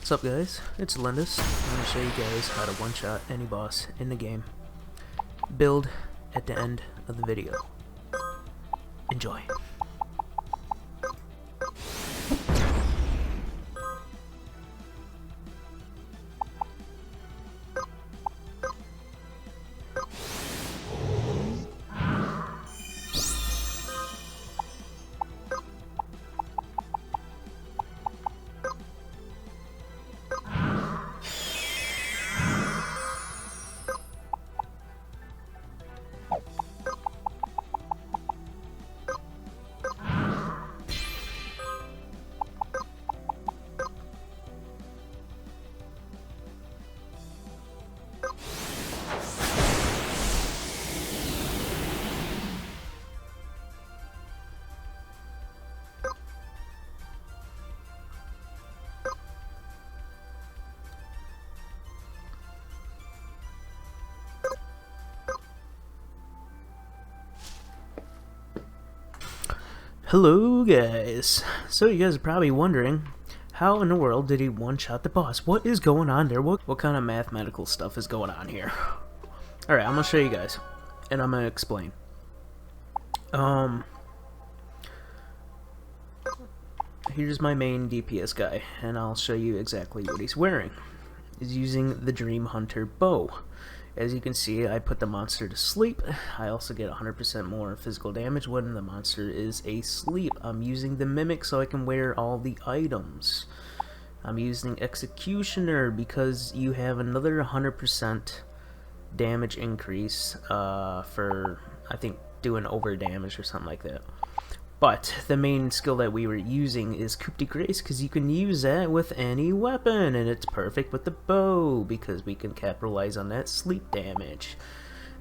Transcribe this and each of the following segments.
What's up guys, it's Lindus. I'm going to show you guys how to one-shot any boss in the game. Build at the end of the video. Enjoy. Hello guys! So you guys are probably wondering, how in the world did he one-shot the boss? What is going on there? What kind of mathematical stuff is going on here? Alright, I'm gonna show you guys, and I'm gonna explain. Here's my main DPS guy, and I'll show you exactly what he's wearing. He's using the Dream Hunter bow. As you can see, I put the monster to sleep. I also get 100% more physical damage when the monster is asleep. I'm using the Mimic so I can wear all the items. I'm using Executioner because you have another 100% damage increase for, I think, doing over damage or something like that. But the main skill that we were using is Coup de Grace because you can use that with any weapon, and it's perfect with the bow because we can capitalize on that sleep damage.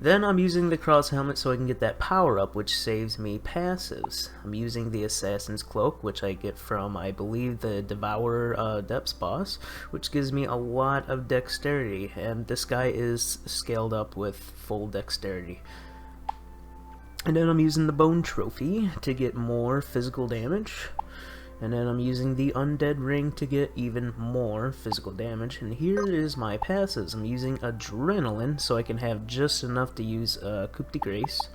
Then I'm using the Cross Helmet so I can get that power up, which saves me passives. I'm using the Assassin's Cloak, which I get from, I believe, the Devourer Depths boss, which gives me a lot of dexterity, and this guy is scaled up with full dexterity. And then I'm using the Bone Trophy to get more physical damage. And then I'm using the Undead Ring to get even more physical damage. And here is my passives. I'm using Adrenaline so I can have just enough to use Coup de Grace.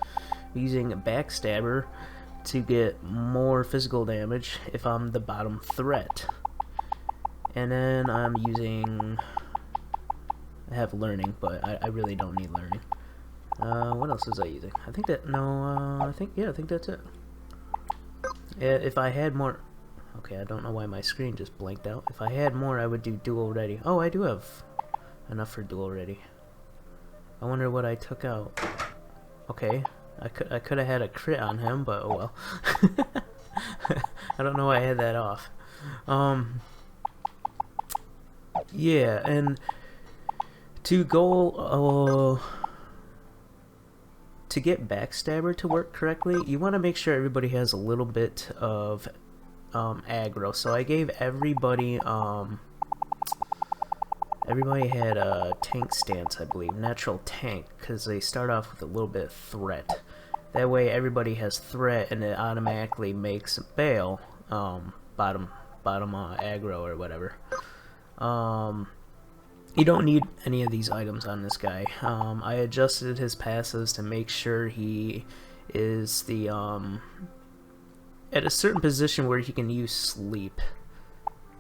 I'm using a Backstabber to get more physical damage if I'm the bottom threat. And then I'm using... I have Learning, but I really don't need Learning. What else was I using? I think that, I think that's it. If I had more, okay, I don't know why my screen just blanked out. If I had more, I would do Dual Ready. Oh, I do have enough for Dual Ready. I wonder what I took out. Okay, I could have had a crit on him, but oh well. I don't know why I had that off. Yeah, and to go, to get Backstabber to work correctly, you want to make sure everybody has a little bit of aggro. So I gave everybody, everybody had a tank stance, I believe, natural tank, because they start off with a little bit of threat. That way everybody has threat, and it automatically makes bail bottom aggro or whatever. You don't need any of these items on this guy. I adjusted his passives to make sure he is the at a certain position where he can use sleep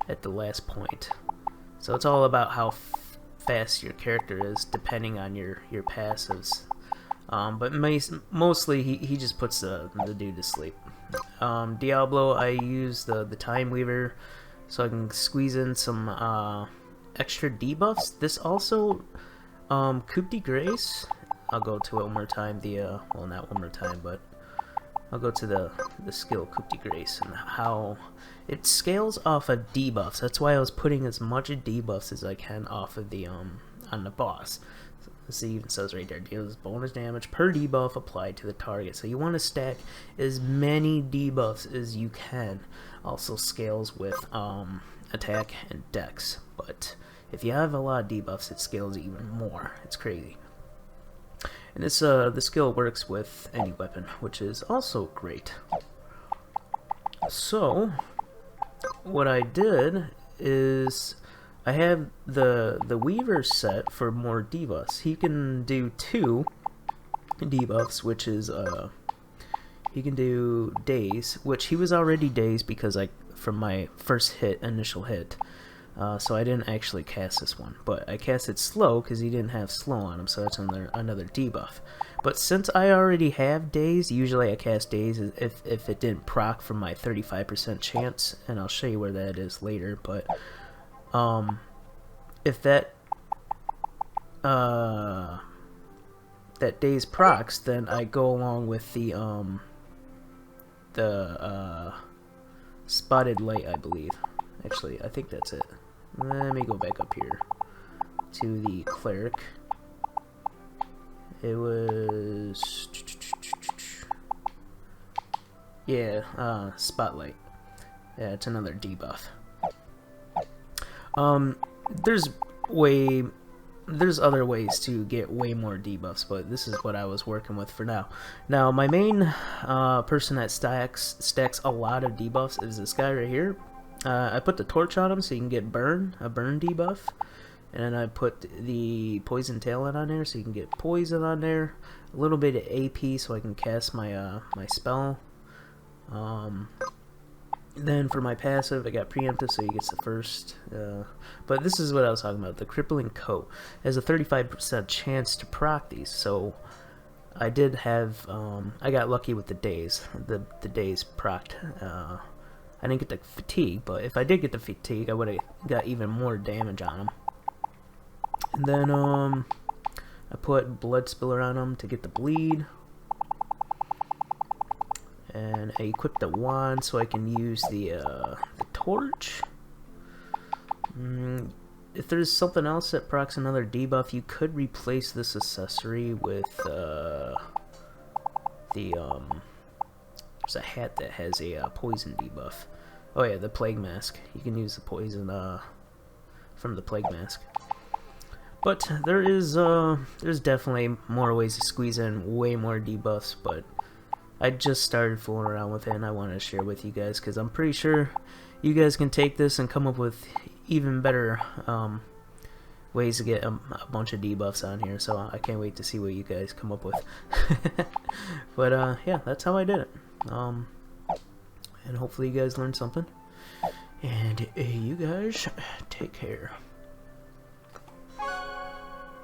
at the last point. So it's all about how fast your character is depending on your passives. But mostly he just puts the dude to sleep. Diablo, I use the Time Weaver so I can squeeze in some extra debuffs. This also, Coup de Grace, I'll go to it one more time, well, not one more time, but I'll go to the skill Coup de Grace and how it scales off of debuffs. That's why I was putting as much debuffs as I can off of the, on the boss. See, it even says right there, deals bonus damage per debuff applied to the target. So you want to stack as many debuffs as you can. Also scales with, attack and dex, but if you have a lot of debuffs, it scales even more. It's crazy. And this the skill works with any weapon, which is also great. So what I did is I have the Weaver set for more debuffs. He can do 2 debuffs, which is he can do daze, which he was already dazed because from my first initial hit. So I didn't actually cast this one, but I casted slow because he didn't have slow on him, so that's another debuff. But since I already have daze, usually I cast daze if it didn't proc from my 35% chance, and I'll show you where that is later. But if that that daze procs, then I go along with the spotted light, I believe. Actually, I think that's it. Let me go back up here to the cleric. It was, yeah, spotlight. Yeah, it's another debuff. There's other ways to get way more debuffs, but this is what I was working with for now. Now, my main person that stacks a lot of debuffs is this guy right here. I put the torch on him so you can get a burn debuff, and then I put the poison talent on there so you can get poison on there. A little bit of AP so I can cast my my spell. Then for my passive, I got preemptive, so he gets the first. But this is what I was talking about. The crippling coat has a 35% chance to proc these. So I did have. I got lucky with the daze. The daze procced. I didn't get the fatigue, but if I did get the fatigue, I would have got even more damage on him. And then I put blood spiller on him to get the bleed. And I equipped the wand so I can use the torch. If there's something else that procs another debuff, you could replace this accessory with there's a hat that has a poison debuff. Oh yeah, the plague mask. You can use the poison from the plague mask. But there's definitely more ways to squeeze in way more debuffs, but I just started fooling around with it and I wanted to share with you guys because I'm pretty sure you guys can take this and come up with even better ways to get a bunch of debuffs on here, so I can't wait to see what you guys come up with. But yeah, that's how I did it. And hopefully you guys learned something. And you guys take care.